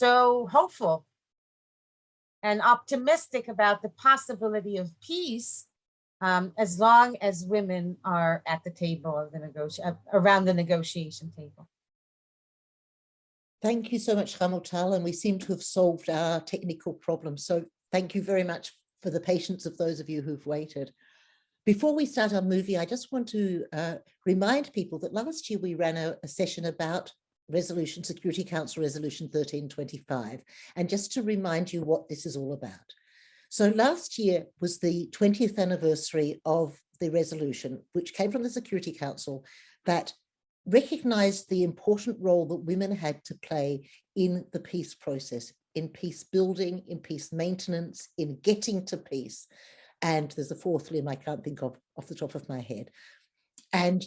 so hopeful and optimistic about the possibility of peace, as long as women are at the table of the around the negotiation table. Thank you so much, Hamutal, and we seem to have solved our technical problem. So thank you very much for the patience of those of you who've waited. Before we start our movie, I just want to remind people that last year we ran a session about Security Council Resolution 1325, and just to remind you what this is all about. So last year was the 20th anniversary of the resolution, which came from the Security Council, that recognized the important role that women had to play in the peace process, in peace building, in peace maintenance, in getting to peace. And there's a fourth limb I can't think of off the top of my head. And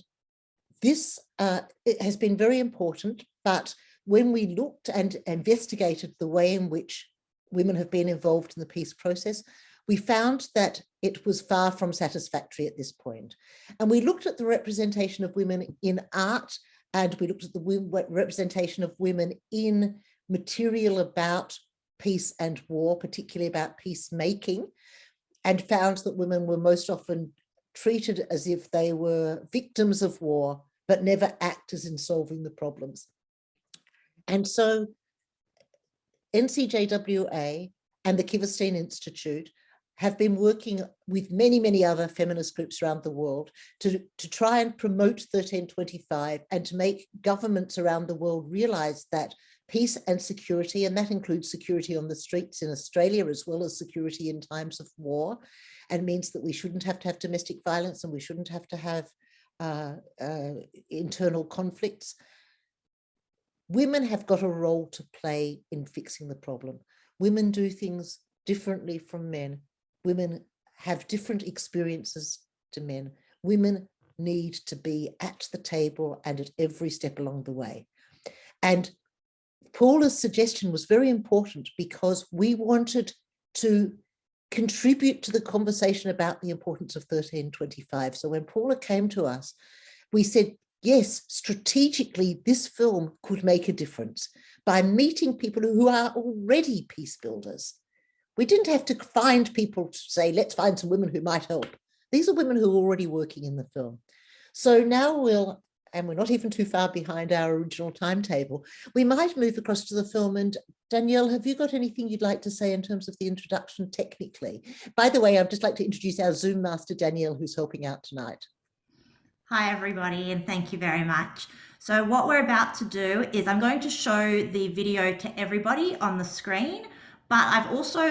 this it has been very important, but when we looked and investigated the way in which women have been involved in the peace process, we found that it was far from satisfactory at this point. And we looked at the representation of women in art, and we looked at the representation of women in material about peace and war, particularly about peacemaking, and found that women were most often treated as if they were victims of war, but never actors in solving the problems. And so NCJWA and the Kiverstein Institute have been working with many, many other feminist groups around the world to try and promote 1325 and to make governments around the world realize that peace and security, and that includes security on the streets in Australia, as well as security in times of war, and means that we shouldn't have to have domestic violence and we shouldn't have to have internal conflicts. Women have got a role to play in fixing the problem. Women do things differently from men. Women have different experiences to men. Women need to be at the table and at every step along the way. And Paula's suggestion was very important because we wanted to contribute to the conversation about the importance of 1325. So when Paula came to us, we said, yes, strategically, this film could make a difference by meeting people who are already peace builders. We didn't have to find people to say, let's find some women who might help. These are women who are already working in the film. So now and we're not even too far behind our original timetable, we might move across to the film. And Danielle, have you got anything you'd like to say in terms of the introduction technically? By the way, I'd just like to introduce our Zoom master, Danielle, who's helping out tonight. Hi, everybody, and thank you very much. So what we're about to do is I'm going to show the video to everybody on the screen, but I've also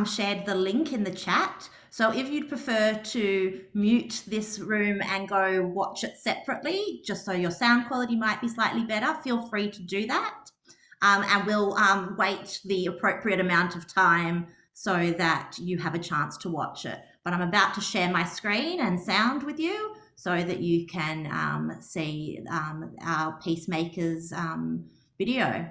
shared the link in the chat. So if you'd prefer to mute this room and go watch it separately, just so your sound quality might be slightly better, feel free to do that. And we'll wait the appropriate amount of time so that you have a chance to watch it. But I'm about to share my screen and sound with you so that you can see our Peacemakers video.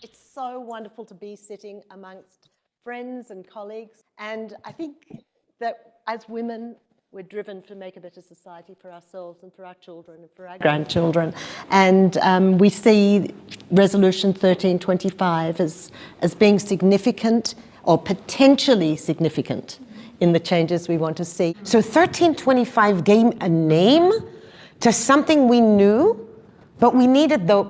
It's so wonderful to be sitting amongst friends and colleagues. And I think that as women, we're driven to make a better society for ourselves and for our children and for our grandchildren. And we see Resolution 1325 as being significant or potentially significant in the changes we want to see. So 1325 gave a name to something we knew, but we needed the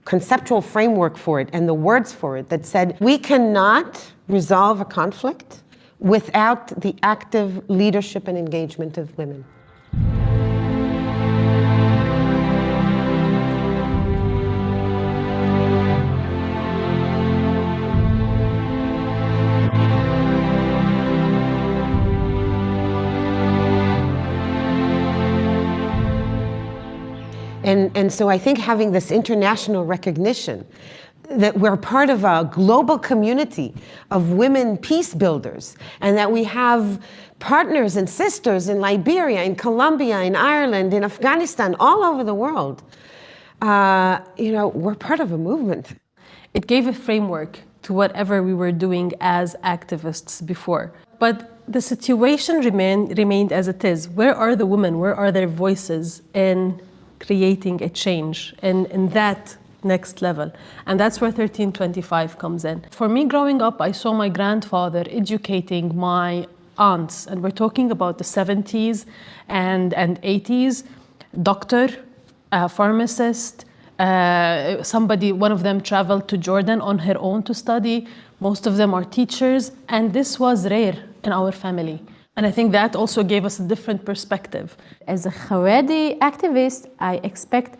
conceptual framework for it and the words for it that said, we cannot resolve a conflict without the active leadership and engagement of women. And so I think having this international recognition that we're part of a global community of women peace builders, and that we have partners and sisters in Liberia, in Colombia, in Ireland, in Afghanistan, all over the world. We're part of a movement. It gave a framework to whatever we were doing as activists before. But the situation remained as it is. Where are the women? Where are their voices in creating a change in that next level? And that's where 1325 comes in. For me, growing up, I saw my grandfather educating my aunts, and we're talking about the 70s and 80s, doctor, pharmacist, one of them traveled to Jordan on her own to study. Most of them are teachers, and this was rare in our family. And I think that also gave us a different perspective. As a Haredi activist, I expect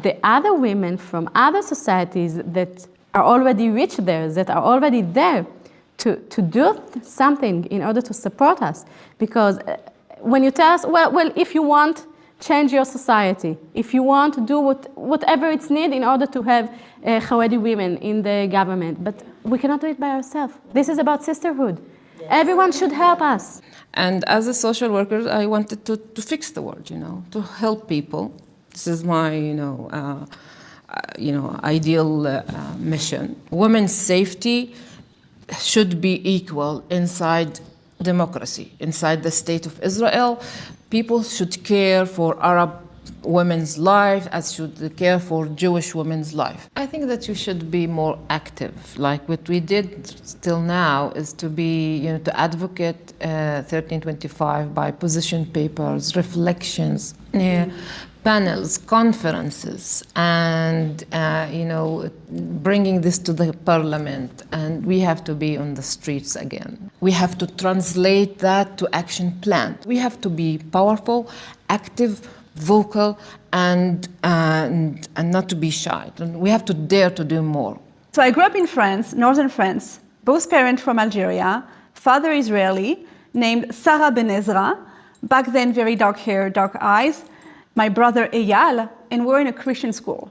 the other women from other societies that are already rich there, that are already there, to do something in order to support us. Because when you tell us, well, if you want, change your society. If you want to do whatever it's needed in order to have Haredi women in the government. But we cannot do it by ourselves. This is about sisterhood. Everyone should help us. And as a social worker, I wanted to fix the world, to help people. This is my, ideal mission. Women's safety should be equal inside democracy, inside the state of Israel. People should care for Arab women's life as should they care for Jewish women's life. I think that you should be more active. Like what we did till now is to be, to advocate 1325 by position papers, reflections, panels, conferences, and bringing this to the parliament. And we have to be on the streets again. We have to translate that to action plan. We have to be powerful, active, vocal, and not to be shy. We have to dare to do more. So I grew up in France, northern France, both parents from Algeria, father Israeli, named Perle Benazera, back then very dark hair, dark eyes, my brother Eyal, and we're in a Christian school.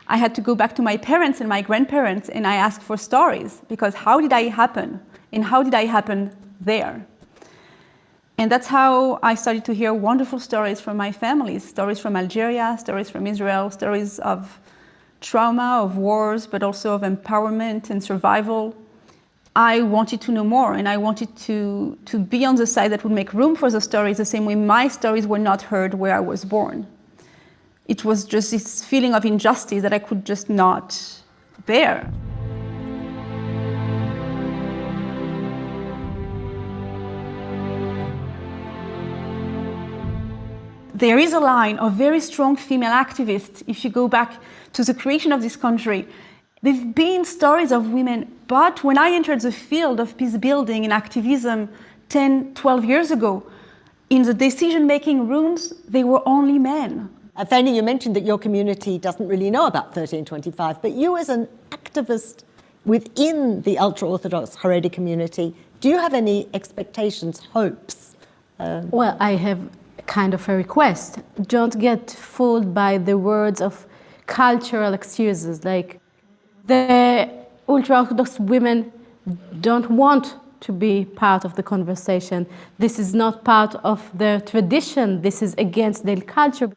I had to go back to my parents and my grandparents, and I asked for stories, because how did I happen? And how did I happen there? And that's how I started to hear wonderful stories from my families, stories from Algeria, stories from Israel, stories of trauma, of wars, but also of empowerment and survival. I wanted to know more, and I wanted to be on the side that would make room for the stories the same way my stories were not heard where I was born. It was just this feeling of injustice that I could just not bear. There is a line of very strong female activists. If you go back to the creation of this country, there've been stories of women, but when I entered the field of peace building and activism 10, 12 years ago, in the decision-making rooms, they were only men. Fanny, you mentioned that your community doesn't really know about 1325, but you as an activist within the ultra-Orthodox Haredi community, do you have any expectations, hopes? Well, I have kind of a request. Don't get fooled by the words of cultural excuses, like the ultra-Orthodox women don't want to be part of the conversation. This is not part of their tradition. This is against their culture.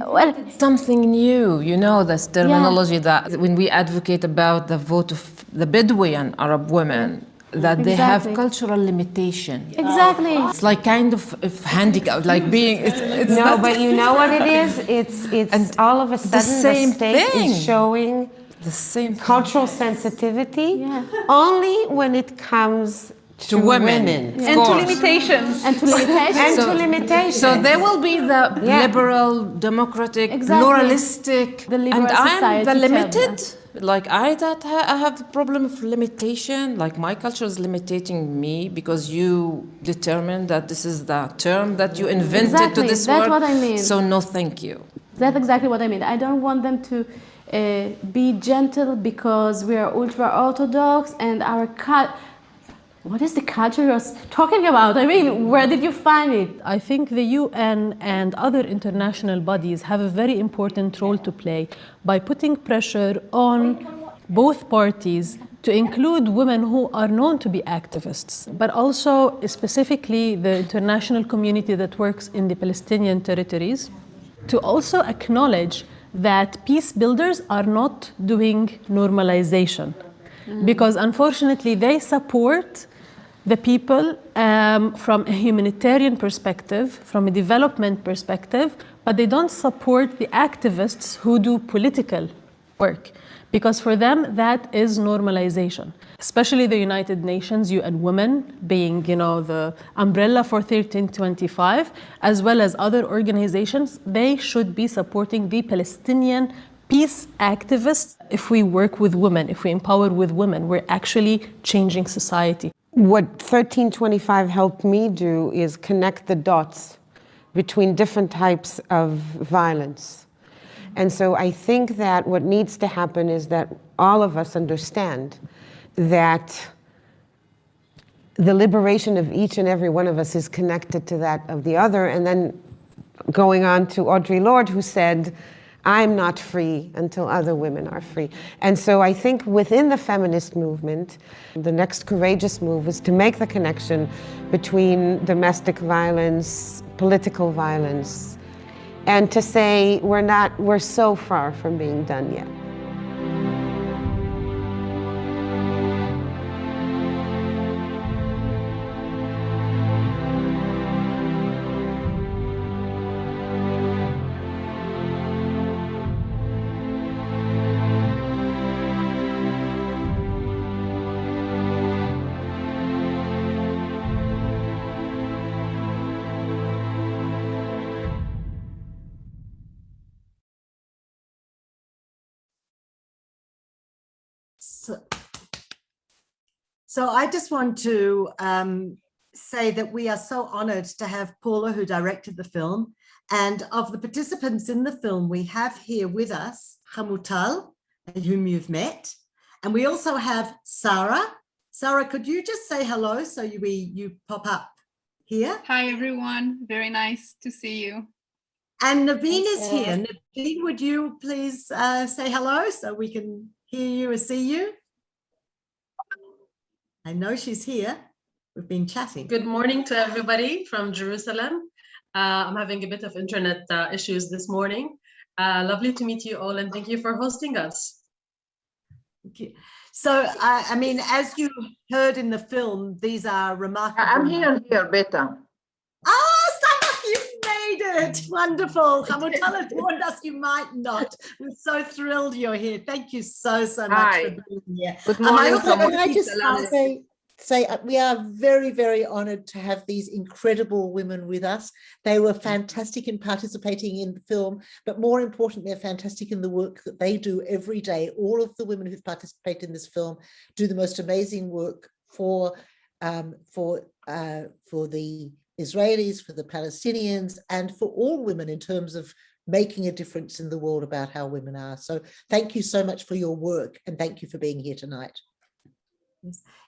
Well, something new, this terminology that when we advocate about the vote of the Bedouin Arab women, that they have cultural limitation. Exactly. It's like kind of handicap, like being. It's no, but you know what it is? It's all of a sudden the state is showing the same cultural sensitivity only when it comes to women. And to limitations. And to limitations. To limitations. So there will be the liberal, democratic, pluralistic, the liberal and I'm the society limited. Like I have the problem of limitation. Like my culture is limiting me because you determined that this is the term that you invented to this That's word. what I mean. So no, thank you. That's exactly what I mean. I don't want them to be gentle because we are ultra-Orthodox and our culture. What is the culture you're talking about? I mean, where did you find it? I think the UN and other international bodies have a very important role to play by putting pressure on both parties to include women who are known to be activists, but also specifically the international community that works in the Palestinian territories, to also acknowledge that peace builders are not doing normalization. because unfortunately they support the people from a humanitarian perspective, from a development perspective, but they don't support the activists who do political work, because for them that is normalization. Especially the United Nations, UN Women being, you know, the umbrella for 1325, as well as other organizations, they should be supporting the Palestinian peace activists. If we work with women, if we empower with women, we're actually changing society. What 1325 helped me do is connect the dots between different types of violence. And so I think that what needs to happen is that all of us understand that the liberation of each and every one of us is connected to that of the other. And then going on to Audre Lorde, who said, I'm not free until other women are free. And so I think within the feminist movement, the next courageous move is to make the connection between domestic violence, political violence, and to say we're so far from being done yet. So I just want to say that we are so honored to have Paula, who directed the film. And of the participants in the film, we have here with us Hamutal, whom you've met. And we also have Sarah. Sarah, could you just say hello so you pop up here? Hi, everyone. Very nice to see you. And Naveen is here. Naveen, would you please say hello so we can hear you or see you? I know she's here. We've been chatting. Good morning to everybody from Jerusalem. I'm having a bit of internet issues this morning. Lovely to meet you all, and thank you for hosting us. Thank you. So, I mean, as you heard in the film, these are remarkable. I'm here, Peta. Oh, Samah, you made it. Wonderful. Hamutal had warned us you might not. We're so thrilled you're here. Thank you so much Hi. for being here. Good morning. Can I just say we are very, very honored to have these incredible women with us. They were fantastic in participating in the film, but more important, they're fantastic in the work that they do every day. All of the women who've participated in this film do the most amazing work for the Israelis, for the Palestinians, and for all women in terms of making a difference in the world about how women are. So thank you so much for your work, and thank you for being here tonight.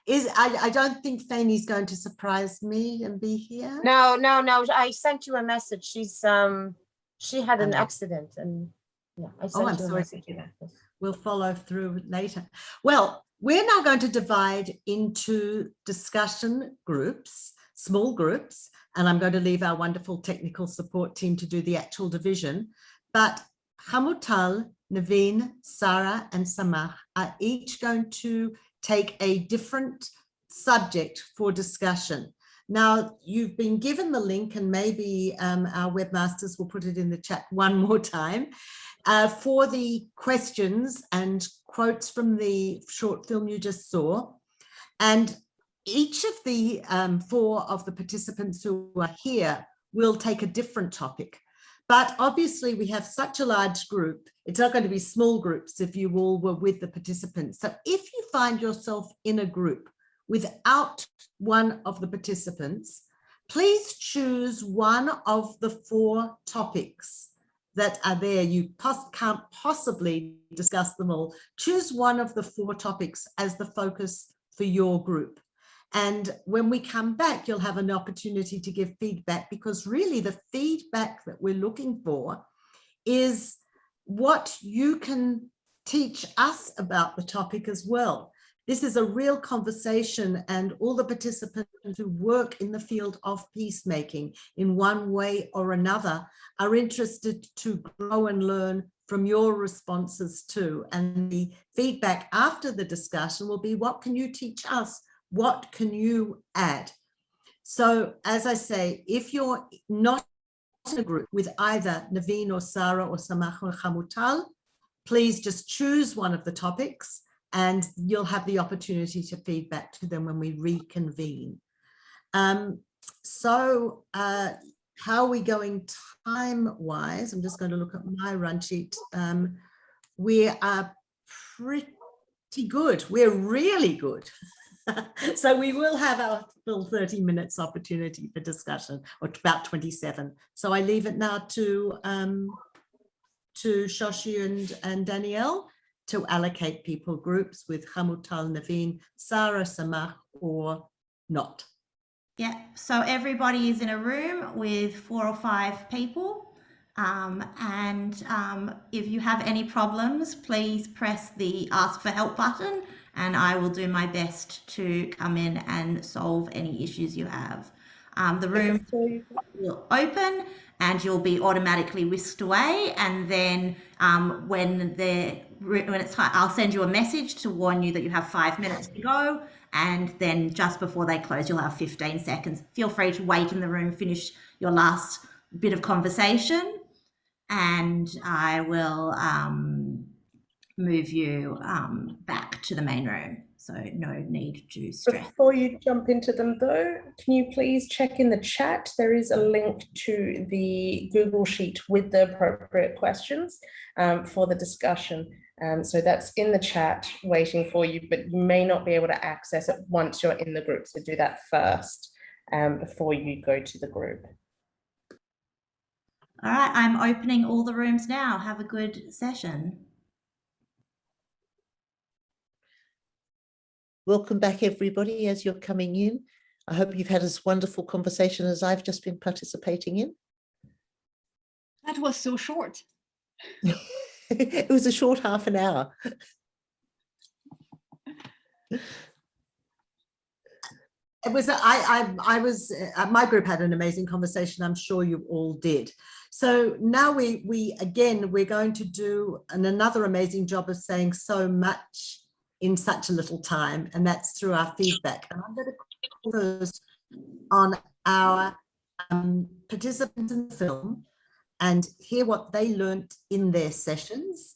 I don't think Fanny's going to surprise me and be here. No. I sent you a message. She had an accident, and yeah, I sent I'm you a sorry message. to hear that. We'll follow through later. Well, we're now going to divide into discussion groups, small groups, and I'm going to leave our wonderful technical support team to do the actual division. But Hamutal, Naveen, Sarah, and Samah are each going to take a different subject for discussion. Now, you've been given the link, and maybe our webmasters will put it in the chat one more time, for the questions and quotes from the short film you just saw. And each of the 4 of the participants who are here will take a different topic. But obviously we have such a large group, it's not going to be small groups if you all were with the participants. So if you find yourself in a group without one of the participants, please choose one of the 4 topics that are there. You can't possibly discuss them all. Choose one of the 4 topics as the focus for your group. And when we come back, you'll have an opportunity to give feedback, because really the feedback that we're looking for is what you can teach us about the topic as well. This is a real conversation, and all the participants who work in the field of peacemaking in one way or another are interested to grow and learn from your responses too. And the feedback after the discussion will be, what can you teach us? What can you add? So as I say, if you're not in a group with either Naveen or Sarah or Samah or Hamutal, please just choose one of the topics and you'll have the opportunity to feed back to them when we reconvene. How are we going time-wise? I'm just going to look at my run sheet. We are pretty good. We're really good. So we will have our full 30 minutes opportunity for discussion, or about 27. So I leave it now to Shoshi and Danielle to allocate people groups with Hamutal, Naveen, Sarah, Samah, or not. Yeah, so everybody is in a room with 4 or 5 people. If you have any problems, please press the ask for help button and I will do my best to come in and solve any issues you have. The room will open and you'll be automatically whisked away, and then when it's time, I'll send you a message to warn you that you have 5 minutes to go, and then just before they close you'll have 15 seconds. Feel free to wait in the room, finish your last bit of conversation, and I will move you back to the main room. So no need to stress. Before you jump into them though, can you please check in the chat? There is a link to the Google Sheet with the appropriate questions for the discussion. So that's in the chat waiting for you, but you may not be able to access it once you're in the group. So do that first before you go to the group. All right, I'm opening all the rooms now. Have a good session. Welcome back, everybody, as you're coming in. I hope you've had as wonderful conversation as I've just been participating in. That was so short. It was a short half an hour. It was, my group had an amazing conversation. I'm sure you all did. So now we're going to do another amazing job of saying so much in such a little time, and that's through our feedback. And I'm going to focus on our participants in the film and hear what they learned in their sessions.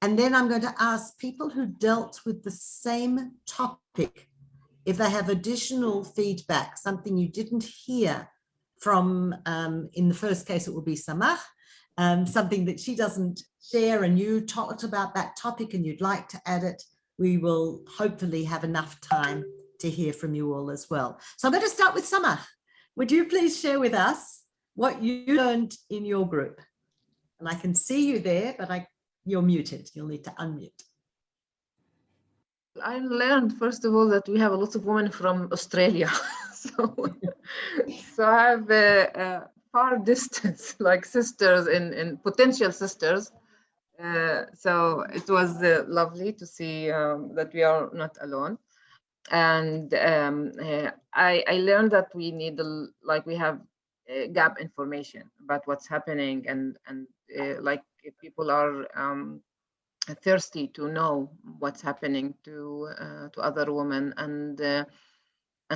And then I'm going to ask people who dealt with the same topic if they have additional feedback, something you didn't hear from, in the first case, it will be Samah, something that she doesn't share and you talked about that topic and you'd like to add it. We will hopefully have enough time to hear from you all as well. So I'm going to start with Samah. Would you please share with us what you learned in your group? And I can see you there, but you're muted. You'll need to unmute. I learned, first of all, that we have a lot of women from Australia. so I have a far distance, like sisters and potential sisters. So it was lovely to see that we are not alone. And I learned that we need, we have gap information about what's happening, and like people are thirsty to know what's happening to other women, and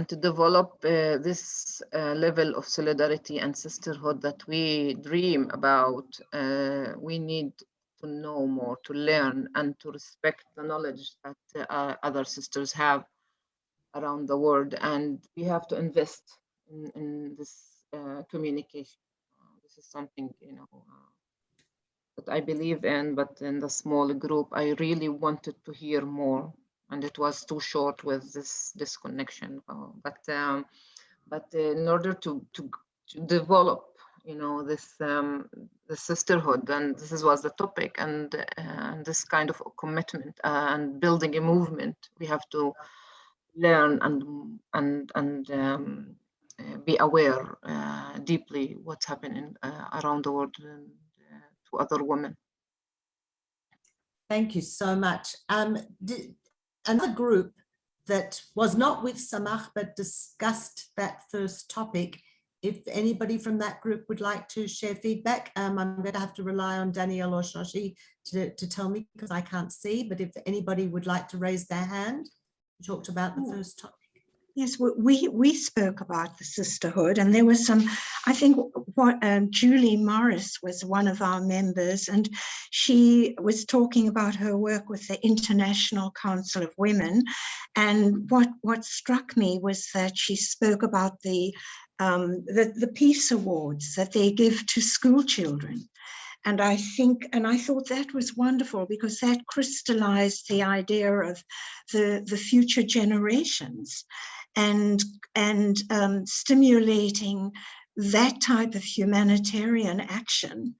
to develop this level of solidarity and sisterhood that we dream about. We need to know more, to learn, and to respect the knowledge that other sisters have around the world, and we have to invest in this communication. This is something, that I believe in, but in the small group, I really wanted to hear more, and it was too short with this disconnection. But in order to develop, this the sisterhood, and this was the topic, and this kind of commitment and building a movement, we have to learn and be aware deeply what's happening around the world and to other women. Thank you so much. Another group that was not with Samah, but discussed that first topic. If anybody from that group would like to share feedback, I'm going to have to rely on Danielle or Shoshi to tell me because I can't see, but if anybody would like to raise their hand, we talked about the first topic. Yes, we spoke about the sisterhood, and there was some, I think what Julie Morris was one of our members, and she was talking about her work with the International Council of Women. And what struck me was that she spoke about the Peace Awards that they give to school children. And I thought that was wonderful because that crystallized the idea of the future generations and stimulating that type of humanitarian action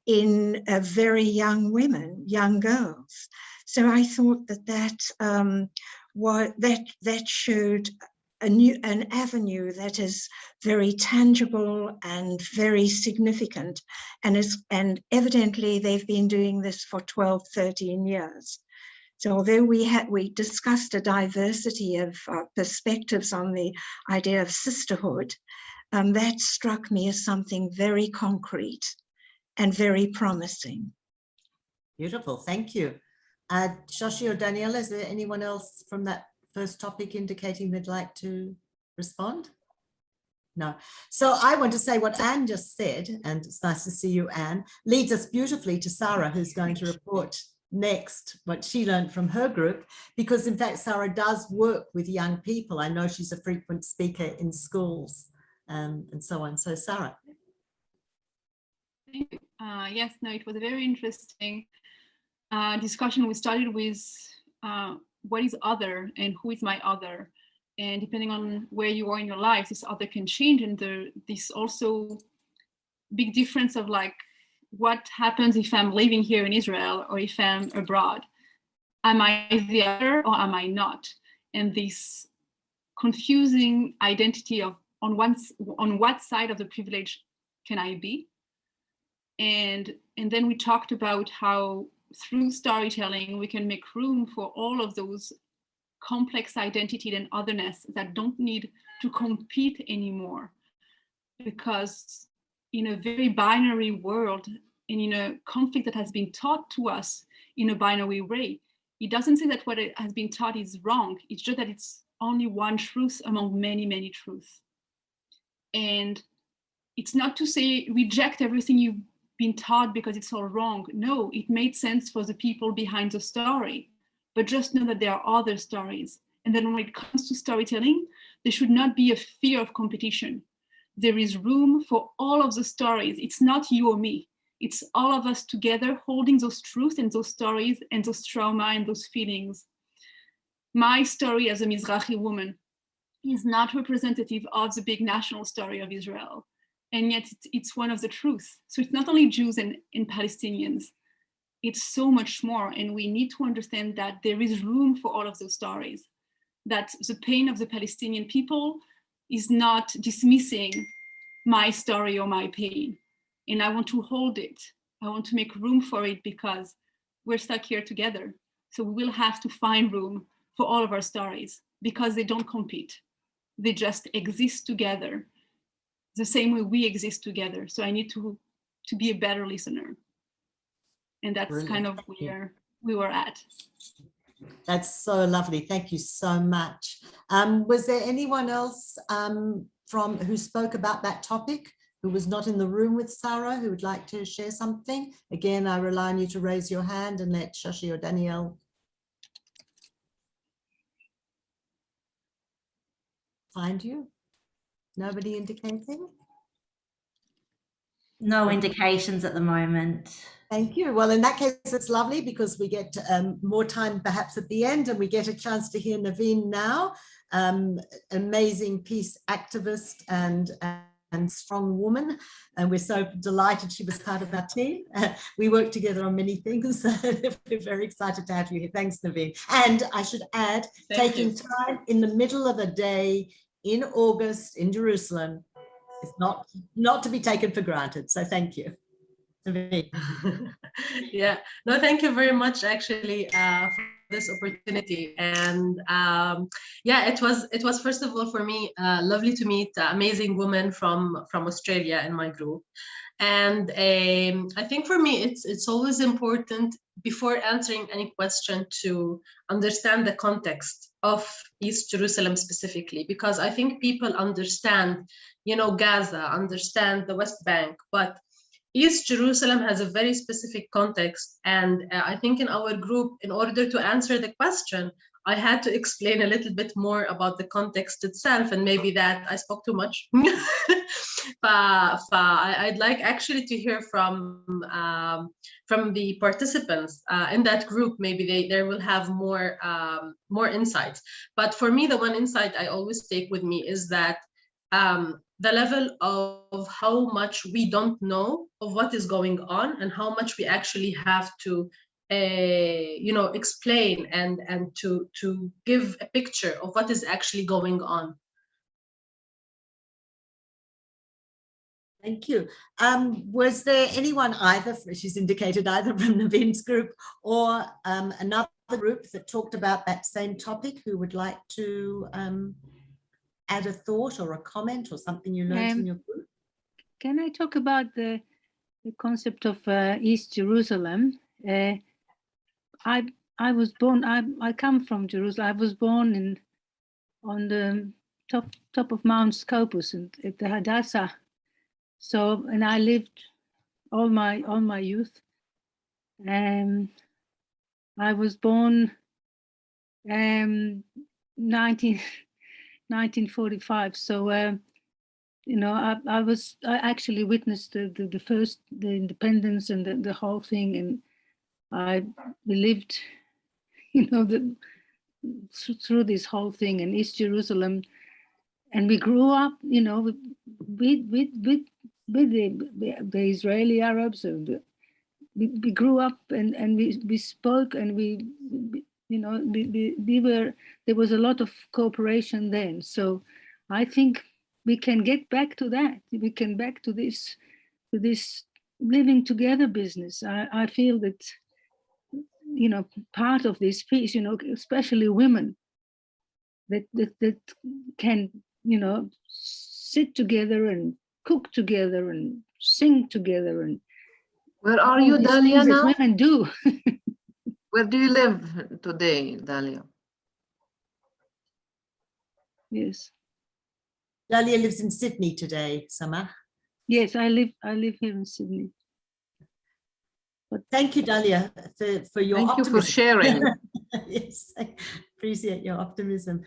in very young women, young girls. So I thought that showed an avenue that is very tangible and very significant, and evidently they've been doing this for 12, 13 years. So although we discussed a diversity of perspectives on the idea of sisterhood, that struck me as something very concrete and very promising. Beautiful, thank you. Shoshi or Danielle, is there anyone else from that first topic indicating they'd like to respond? No. So I want to say what Anne just said, and it's nice to see you, Anne, leads us beautifully to Sarah, who's going to report next what she learned from her group, because in fact Sarah does work with young people. I know she's a frequent speaker in schools and so on. So Sarah. Thank you. Yes, no, it was a very interesting discussion. We started with what is other and who is my other, and depending on where you are in your life, this other can change, and this also big difference of like what happens if I'm living here in Israel or if I'm abroad. Am I the other or am I not? And this confusing identity of on what side of the privilege can I be? And then we talked about how through storytelling we can make room for all of those complex identity and otherness that don't need to compete anymore, because in a very binary world and in a conflict that has been taught to us in a binary way, it doesn't say that what has been taught is wrong. It's just that it's only one truth among many, many truths. And it's not to say reject everything you've been taught because it's all wrong. No, it made sense for the people behind the story, but just know that there are other stories. And then when it comes to storytelling, there should not be a fear of competition. There is room for all of the stories. It's not you or me. It's all of us together holding those truths and those stories and those trauma and those feelings. My story as a Mizrahi woman is not representative of the big national story of Israel. And yet it's one of the truths. So it's not only Jews and Palestinians, it's so much more. And we need to understand that there is room for all of those stories, that the pain of the Palestinian people is not dismissing my story or my pain. And I want to hold it. I want to make room for it because we're stuck here together. So we will have to find room for all of our stories because they don't compete. They just exist together the same way we exist together. So I need to be a better listener. And that's Brilliant. Kind of where we were at. That's so lovely. Thank you so much. Was there anyone else who spoke about that topic who was not in the room with Sarah who would like to share something? Again, I rely on you to raise your hand and let Shoshi or Danielle find you. Nobody indicating? No indications at the moment. Thank you. Well, in that case, it's lovely because we get more time perhaps at the end and we get a chance to hear Naveen now, amazing peace activist and strong woman. And we're so delighted she was part of our team. We work together on many things. We're very excited to have you here. Thanks, Naveen. And I should add, taking time in the middle of a day in August in Jerusalem is not to be taken for granted. So thank you. Yeah, no, thank you very much actually this opportunity. And yeah, it was first of all for me lovely to meet amazing women from Australia in my group. And I think for me, it's always important before answering any question to understand the context of East Jerusalem specifically, because I think people understand, you know, Gaza, understand the West Bank, but East Jerusalem has a very specific context. And I think in our group, in order to answer the question, I had to explain a little bit more about the context itself, and maybe that I spoke too much. I'd like actually to hear from the participants in that group. Maybe they will have more insights. But for me, the one insight I always take with me is that the level of how much we don't know of what is going on, and how much we actually have to you know, explain and to give a picture of what is actually going on. Thank you. Was there anyone either, she's indicated either from Navin's group or another group that talked about that same topic who would like to add a thought or a comment or something you learned in your group? Can I talk about the concept of East Jerusalem? I was born, I come from Jerusalem. I was born on the top of Mount Scopus at the Hadassah. So, and I lived all my youth. I was born 1945. So, you know, I actually witnessed the independence and the whole thing, and we lived, you know, through this whole thing in East Jerusalem, and we grew up, you know, with the Israeli Arabs, and we grew up and we spoke, and we you know, there was a lot of cooperation then. So I think we can get back to that. We can back to this living together business. I feel that, you know, part of this piece, you know, especially women that can, you know, sit together and cook together and sing together. And where are you, Dalia, now? Women do. Where do you live today, Dalia? Yes. Dalia lives in Sydney today, Samah. Yes, I live here in Sydney. But thank you, Dalia, for your optimism. Thank you for sharing. Yes, I appreciate your optimism.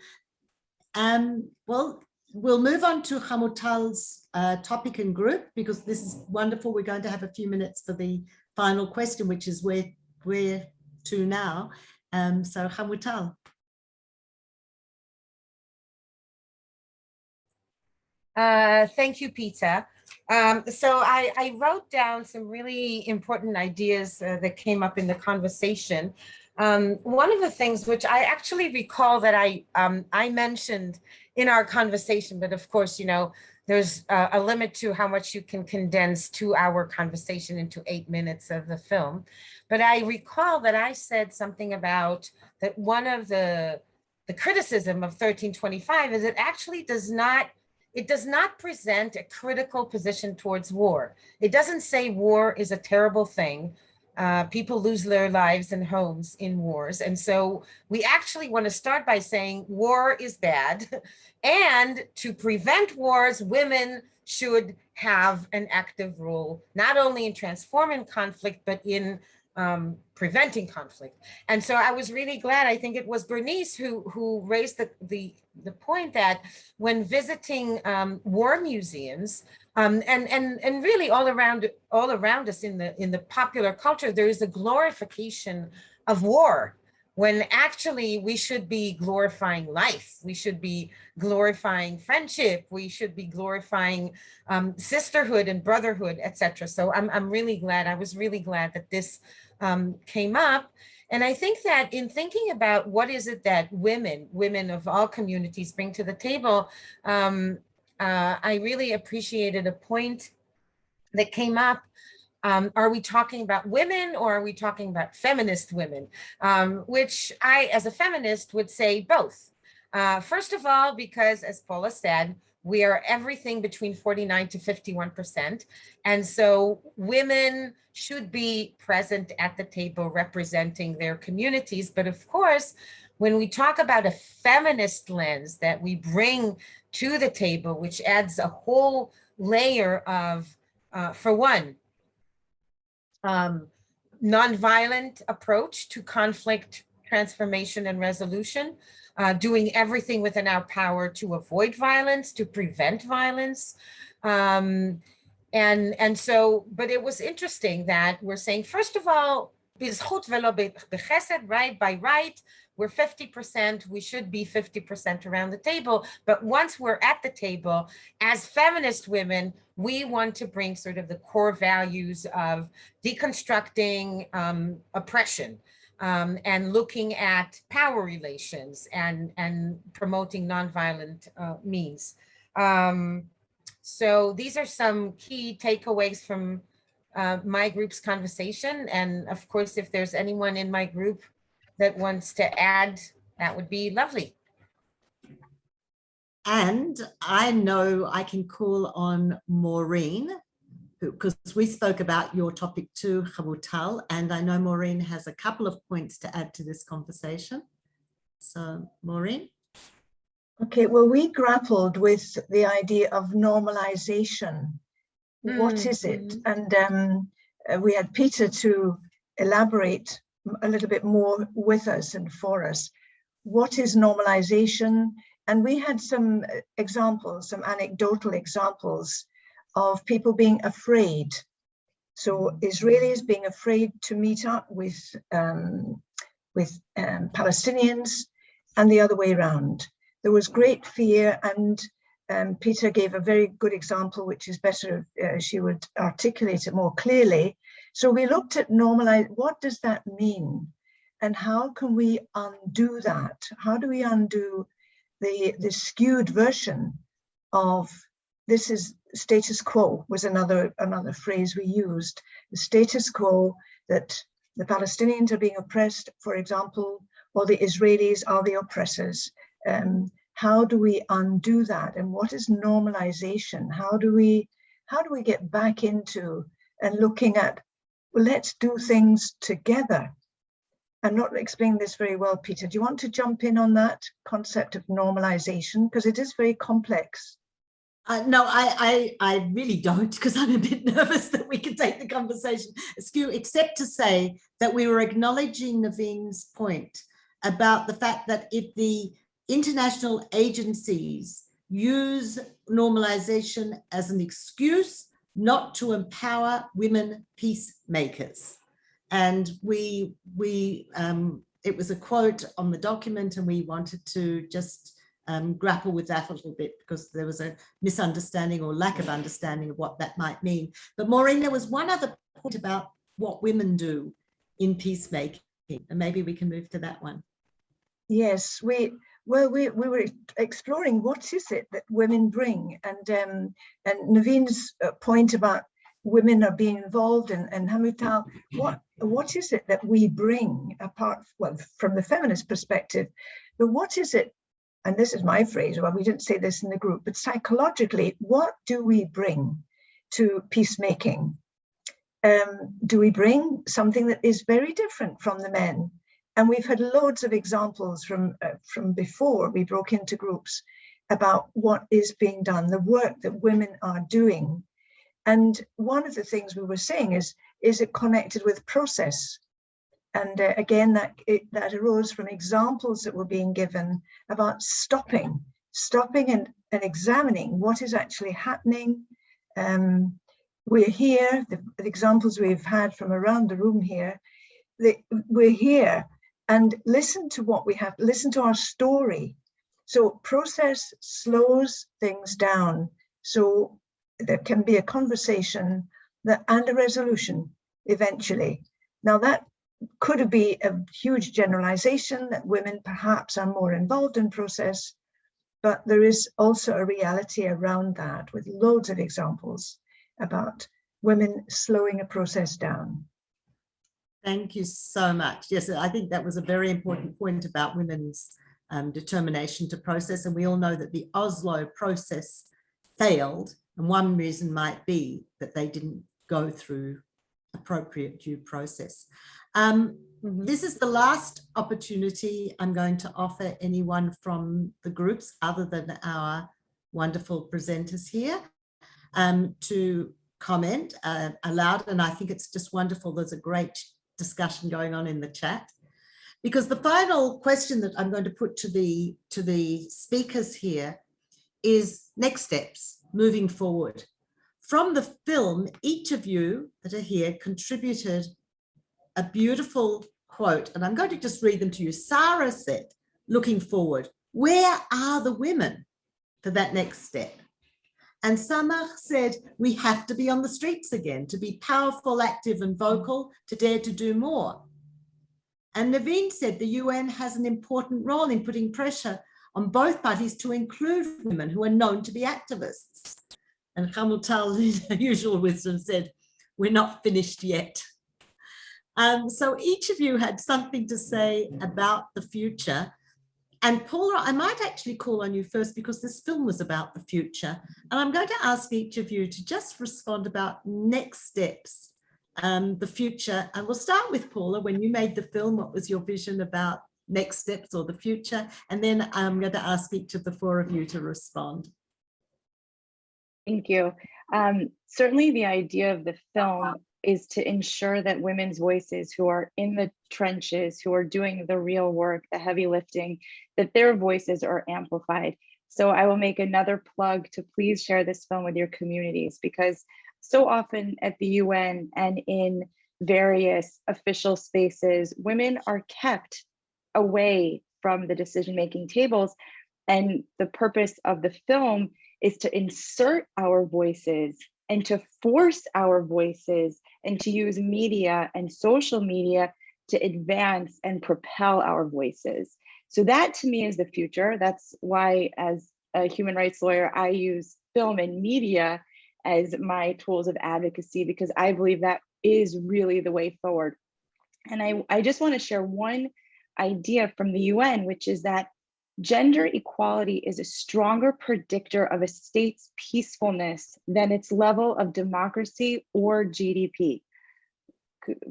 Well, we'll move on to Hamutal's topic and group, because this is wonderful. We're going to have a few minutes for the final question, which is where to now. So Hamutal. Thank you, Peta. So I wrote down some really important ideas that came up in the conversation. One of the things which I actually recall that I mentioned in our conversation, but of course, you know, there's a limit to how much you can condense 2-hour conversation into 8 minutes of the film. But I recall that I said something about that one of the criticism of 1325 is it actually does not present a critical position towards war. It doesn't say war is a terrible thing. People lose their lives and homes in wars. And so we actually want to start by saying war is bad. And to prevent wars, women should have an active role, not only in transforming conflict, but in preventing conflict. And so I was really glad, I think it was Bernice who raised the point that when visiting war museums, and really all around us in the popular culture, there is a glorification of war, when actually we should be glorifying life. We should be glorifying friendship. We should be glorifying sisterhood and brotherhood, etc. So I'm really glad. I was really glad that this came up. And I think that in thinking about what is it that women of all communities bring to the table, I really appreciated a point that came up Are we talking about women or are we talking about feminist women? Which I, as a feminist, would say both. First of all, because as Paula said, we are everything between 49 to 51%. And so women should be present at the table representing their communities. But of course, when we talk about a feminist lens that we bring to the table, which adds a whole layer of, for one, nonviolent approach to conflict transformation and resolution, doing everything within our power to avoid violence, to prevent violence. And so, but it was interesting that we're saying, first of all, right, by right, we're 50%, we should be 50% around the table. But once we're at the table, as feminist women, we want to bring sort of the core values of deconstructing oppression, and looking at power relations and promoting nonviolent means. So these are some key takeaways from my group's conversation. And of course, if there's anyone in my group that wants to add, that would be lovely. And I know I can call on Maureen, because we spoke about your topic too, Hamutal, and I know Maureen has a couple of points to add to this conversation. So Maureen. Okay, well, we grappled with the idea of normalization. What is it? And we had Peta to elaborate a little bit more with us and for us. What is normalization? And we had some examples, some anecdotal examples of people being afraid. So Israelis being afraid to meet up with Palestinians and the other way around. There was great fear, and Peta gave a very good example, which is better if she would articulate it more clearly. So we looked at normalize, what does that mean? And how can we undo that? How do we undo the skewed version of this is status quo was another phrase we used. The status quo that the Palestinians are being oppressed, for example, or the Israelis are the oppressors. How do we undo that? And what is normalization? How do we get back into and looking at, well, let's do things together? I'm not explaining this very well, Peta. Do you want to jump in on that concept of normalization? Because it is very complex. No, I really don't, because I'm a bit nervous that we could take the conversation askew, except to say that we were acknowledging Naveen's point about the fact that if the international agencies use normalization as an excuse not to empower women peacemakers. And it was a quote on the document, and we wanted to just grapple with that a little bit because there was a misunderstanding or lack of understanding of what that might mean. But Maureen, there was one other point about what women do in peacemaking, and maybe we can move to that one. Yes, we were exploring what is it that women bring, and Naveen's point about women are being involved and Hamutal, what is it that we bring apart, well, from the feminist perspective, but what is it, and this is my phrase, well, we didn't say this in the group, but psychologically, what do we bring to peacemaking? Do we bring something that is very different from the men? And we've had loads of examples from before we broke into groups about what is being done, the work that women are doing. And one of the things we were saying is it connected with process? And again, that arose from examples that were being given about stopping and examining what is actually happening. We're here, the examples we've had from around the room here, we're here and listen to what we have, listen to our story. So process slows things down. So there can be a conversation and a resolution eventually. Now that could be a huge generalization that women perhaps are more involved in process, but there is also a reality around that with loads of examples about women slowing a process down. Thank you so much. Yes, I think that was a very important point about women's determination to process. And we all know that the Oslo process failed. And one reason might be that they didn't go through appropriate due process. This is the last opportunity I'm going to offer anyone from the groups other than our wonderful presenters here to comment aloud. And I think it's just wonderful. There's a great discussion going on in the chat, because the final question that I'm going to put to the speakers here is next steps moving forward. From the film, each of you that are here contributed a beautiful quote, and I'm going to just read them to you. Sarah said, looking forward, where are the women for that next step? And Samah said, we have to be on the streets again, to be powerful, active and vocal, to dare to do more. And Naveen said the UN has an important role in putting pressure on both parties to include women who are known to be activists. And Hamutal, in usual wisdom, said, we're not finished yet. So each of you had something to say about the future. And Paula, I might actually call on you first because this film was about the future. And I'm going to ask each of you to just respond about next steps, the future. And we'll start with Paula. When you made the film, what was your vision about next steps or the future? And then I'm going to ask each of the four of you to respond. Thank you. Certainly the idea of the film is to ensure that women's voices who are in the trenches, who are doing the real work, the heavy lifting, that their voices are amplified. So I will make another plug to please share this film with your communities, because so often at the UN and in various official spaces, women are kept away from the decision-making tables. And the purpose of the film is to insert our voices and to force our voices and to use media and social media to advance and propel our voices. So that to me is the future. That's why, as a human rights lawyer, I use film and media as my tools of advocacy, because I believe that is really the way forward. And I just want to share one idea from the UN, which is that gender equality is a stronger predictor of a state's peacefulness than its level of democracy or GDP.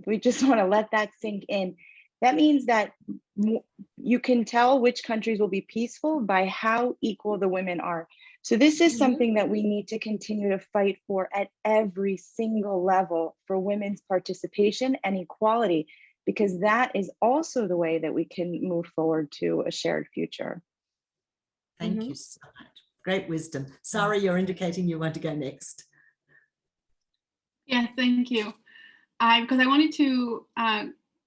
We just want to let that sink in. That means that you can tell which countries will be peaceful by how equal the women are. So this is something that we need to continue to fight for at every single level, for women's participation and equality, because that is also the way that we can move forward to a shared future. Thank you so much. Great wisdom. Sarah, you're indicating you want to go next. Yeah, thank you. Because I wanted to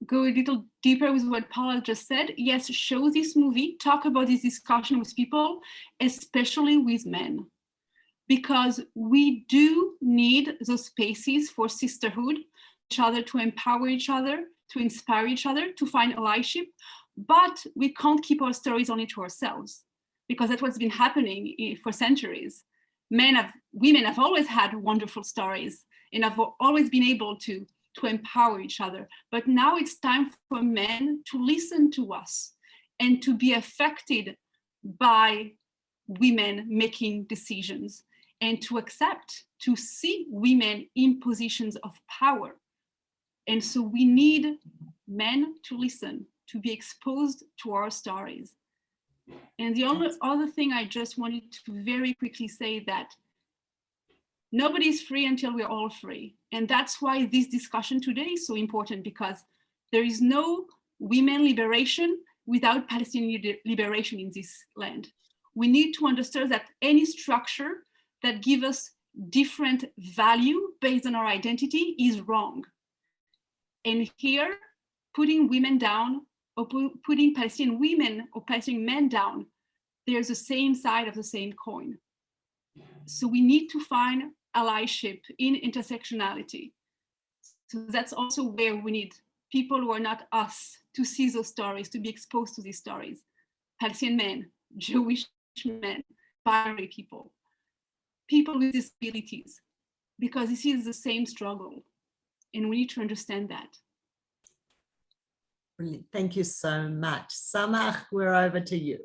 go a little deeper with what Paula just said. Yes, show this movie, talk about this discussion with people, especially with men, because we do need those spaces for sisterhood, each other, to empower each other, to inspire each other, to find allyship, but we can't keep our stories only to ourselves, because that's what's been happening for centuries. Women have always had wonderful stories and have always been able to empower each other. But now it's time for men to listen to us and to be affected by women making decisions, and to accept, to see women in positions of power. And so we need men to listen, to be exposed to our stories. And the only other thing I just wanted to very quickly say that nobody's free until we're all free. And that's why this discussion today is so important, because there is no women liberation without Palestinian liberation in this land. We need to understand that any structure that gives us different value based on our identity is wrong. And here, putting women down or putting Palestinian women or Palestinian men down, there's the same side of the same coin. So we need to find allyship in intersectionality. So that's also where we need people who are not us to see those stories, to be exposed to these stories. Palestinian men, Jewish men, binary people, people with disabilities, because this is the same struggle, and we need to understand that. Brilliant. Thank you so much. Samah, we're over to you.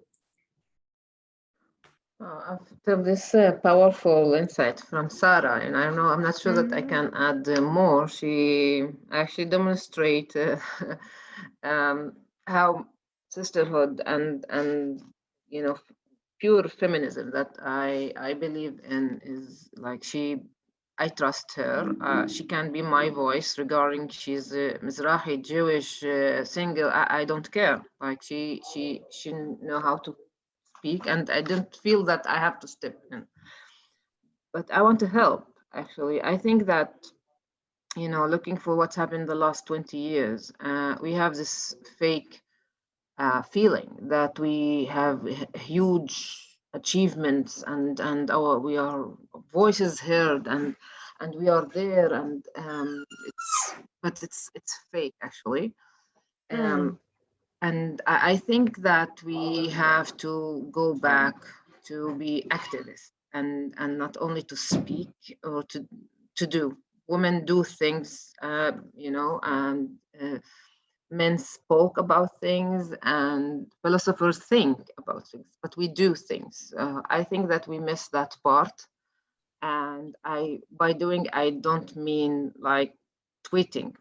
After this powerful insight from Sarah, and I'm not sure that I can add more. She actually demonstrate how sisterhood and pure feminism that I believe in is like I trust her. She can be my voice regarding she's Mizrahi, Jewish, single. I don't care. Like she know how to speak, and I don't feel that I have to step in. But I want to help. Actually, I think that looking for what's happened in the last 20 years, we have this fake feeling that we have huge achievements and we are voices heard and we are there, and it's fake actually. And I think that we have to go back to be activists and not only to speak or to do. Women do things, and men spoke about things and philosophers think about things, but we do things. I think that we miss that part. And by doing, I don't mean like tweeting.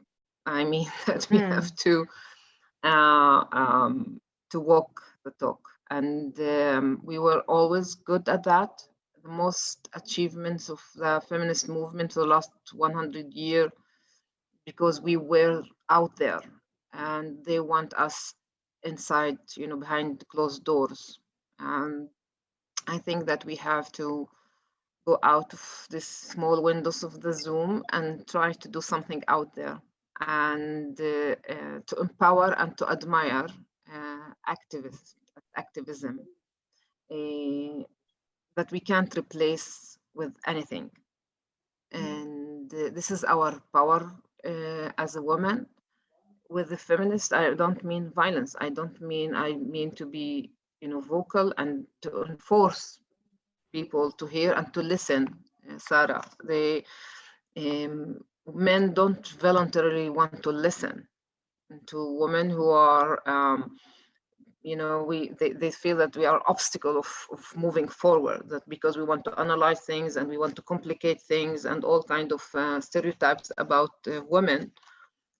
I mean that we have to walk the talk. And we were always good at that. The most achievements of the feminist movement for the last 100 years, because we were out there. And they want us inside, behind closed doors. I think that we have to go out of these small windows of the Zoom and try to do something out there, and to empower and to admire activism that we can't replace with anything. And this is our power as a woman. With the feminist, I don't mean violence. I mean to be, vocal and to enforce people to hear and to listen. Sarah, men don't voluntarily want to listen to women who are, they feel that we are obstacle of moving forward. That because we want to analyze things and we want to complicate things and all kind of stereotypes about women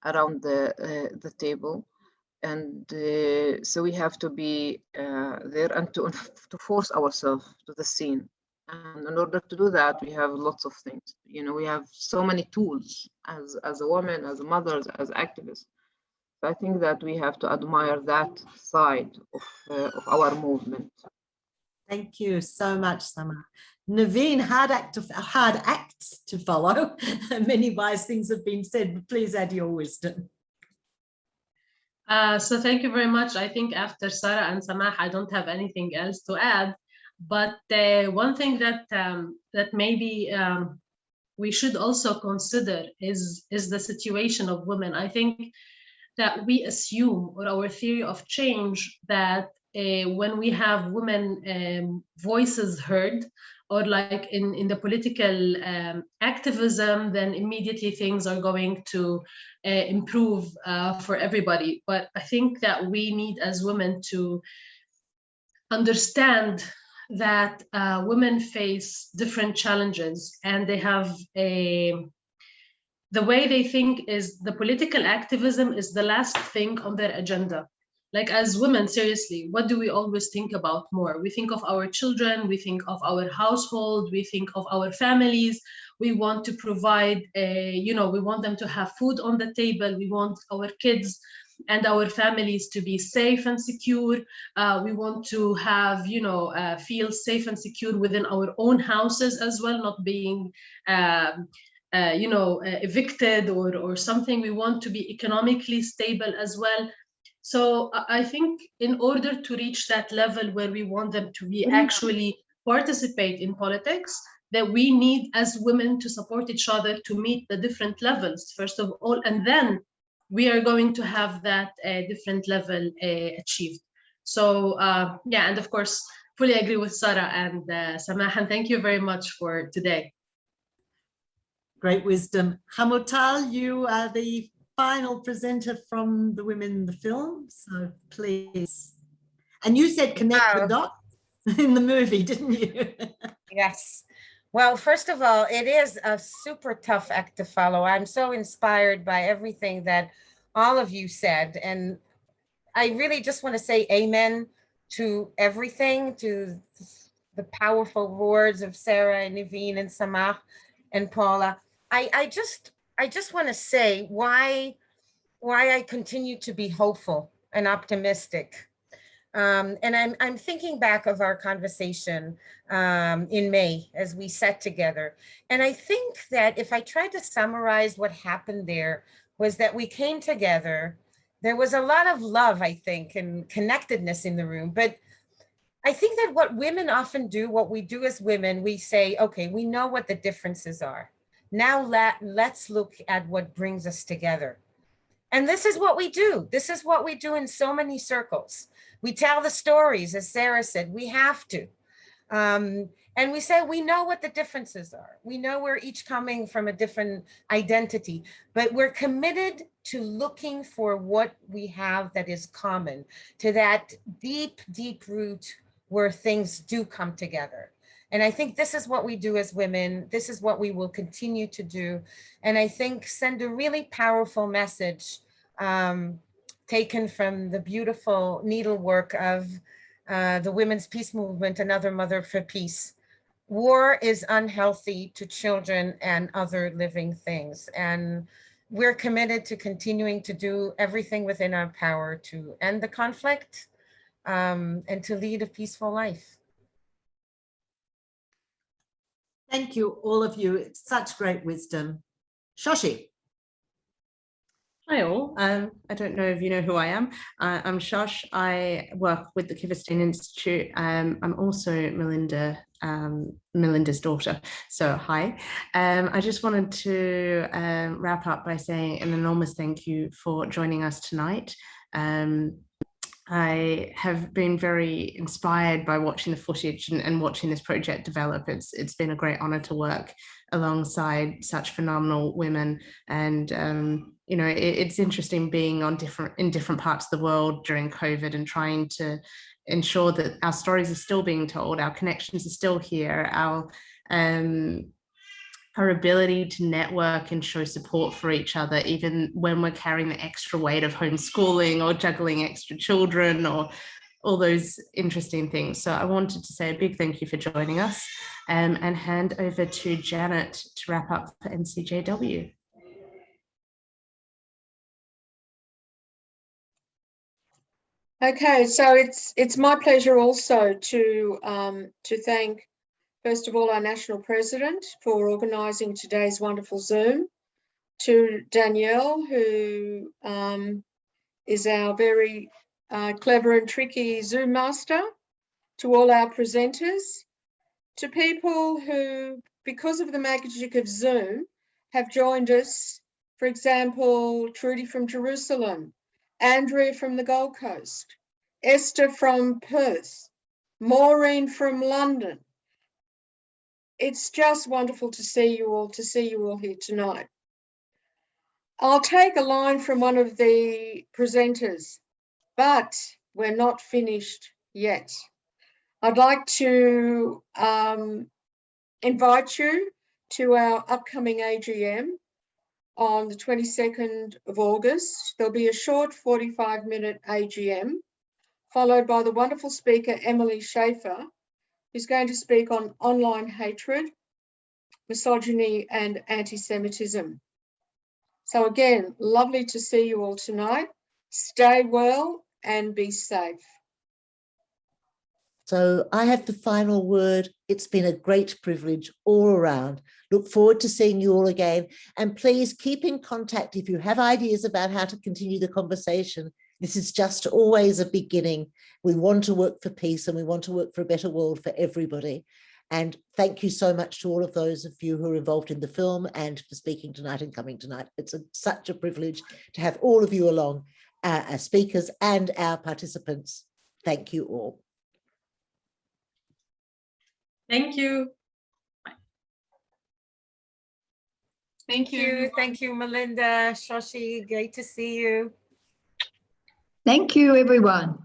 around the table. And so we have to be there and to force ourselves to the scene. And in order to do that, we have lots of things. We have so many tools as a woman, as a mother, as activists. So I think that we have to admire that side of our movement. Thank you so much, Samah. Naveen, hard acts to follow. Many wise things have been said, but please add your wisdom. So thank you very much. I think after Sarah and Samah, I don't have anything else to add. But one thing that maybe we should also consider is the situation of women. I think that we assume, or our theory of change, that when we have women voices heard, or like in the political activism, then immediately things are going to improve for everybody. But I think that we need as women to understand that women face different challenges, and they have the way they think is the political activism is the last thing on their agenda. Like as women, seriously, what do we always think about more? We think of our children, we think of our household, we think of our families. We want to provide, we want them to have food on the table. We want our kids and our families to be safe and secure. We want to have, feel safe and secure within our own houses as well, not being evicted or something. We want to be economically stable as well. So I think in order to reach that level where we want them to be actually participate in politics, that we need as women to support each other to meet the different levels, first of all, and then we are going to have that different level achieved. So and of course, fully agree with Sarah and Samah, and thank you very much for today. Great wisdom. Hamutal, you are the final presenter from the women in the film, so please. And you said connect the dots in the movie, didn't you? Yes. Well, first of all, it is a super tough act to follow. I'm so inspired by everything that all of you said. And I really just want to say amen to everything, to the powerful words of Sarah and Naveen and Samah and Paula. I just want to say why I continue to be hopeful and optimistic. And I'm thinking back of our conversation in May as we sat together. And I think that if I tried to summarize what happened there was that we came together. There was a lot of love, I think, and connectedness in the room. But I think that what women often do, what we do as women, we say, okay, we know what the differences are. Now let's look at what brings us together. And this is what we do. This is what we do in so many circles. We tell the stories, as Sarah said, we have to. And we say, we know what the differences are. We know we're each coming from a different identity, but we're committed to looking for what we have that is common, to that deep, deep root where things do come together. And I think this is what we do as women. This is what we will continue to do. And I think send a really powerful message taken from the beautiful needlework of the Women's Peace Movement, Another Mother for Peace. War is unhealthy to children and other living things. And we're committed to continuing to do everything within our power to end the conflict and to lead a peaceful life. Thank you, all of you. It's such great wisdom. Shoshi. Hi all, I don't know if you know who I am. I'm Shosh. I work with the Kiverstein Institute. I'm also Melinda's daughter, so hi. I just wanted to wrap up by saying an enormous thank you for joining us tonight. I have been very inspired by watching the footage and watching this project develop. It's been a great honor to work alongside such phenomenal women, and you know, it's interesting being in different parts of the world during COVID and trying to ensure that our stories are still being told, our connections are still here, our ability to network and show support for each other, even when we're carrying the extra weight of homeschooling or juggling extra children or all those interesting things. So I wanted to say a big thank you for joining us, and hand over to Janet to wrap up for NCJW. Okay, so it's my pleasure also to thank, first of all, our National President for organising today's wonderful Zoom, to Danielle, who is our very clever and tricky Zoom master, to all our presenters, to people who, because of the magic of Zoom, have joined us, for example, Trudy from Jerusalem, Andrea from the Gold Coast, Esther from Perth, Maureen from London. It's just wonderful to see you all here tonight. I'll take a line from one of the presenters, but we're not finished yet. I'd like to invite you to our upcoming AGM on the 22nd of August. There'll be a short 45-minute AGM, followed by the wonderful speaker, Emily Schaefer, who's going to speak on online hatred, misogyny, and anti-Semitism. So again, lovely to see you all tonight. Stay well and be safe. So I have the final word. It's been a great privilege all around. Look forward to seeing you all again. And please keep in contact if you have ideas about how to continue the conversation. This is just always a beginning. We want to work for peace and we want to work for a better world for everybody. And thank you so much to all of those of you who are involved in the film and for speaking tonight and coming tonight. It's such a privilege to have all of you along, as speakers and our participants. Thank you all. Thank you. Thank you. Thank you, Melinda, Shoshi. Great to see you. Thank you, everyone.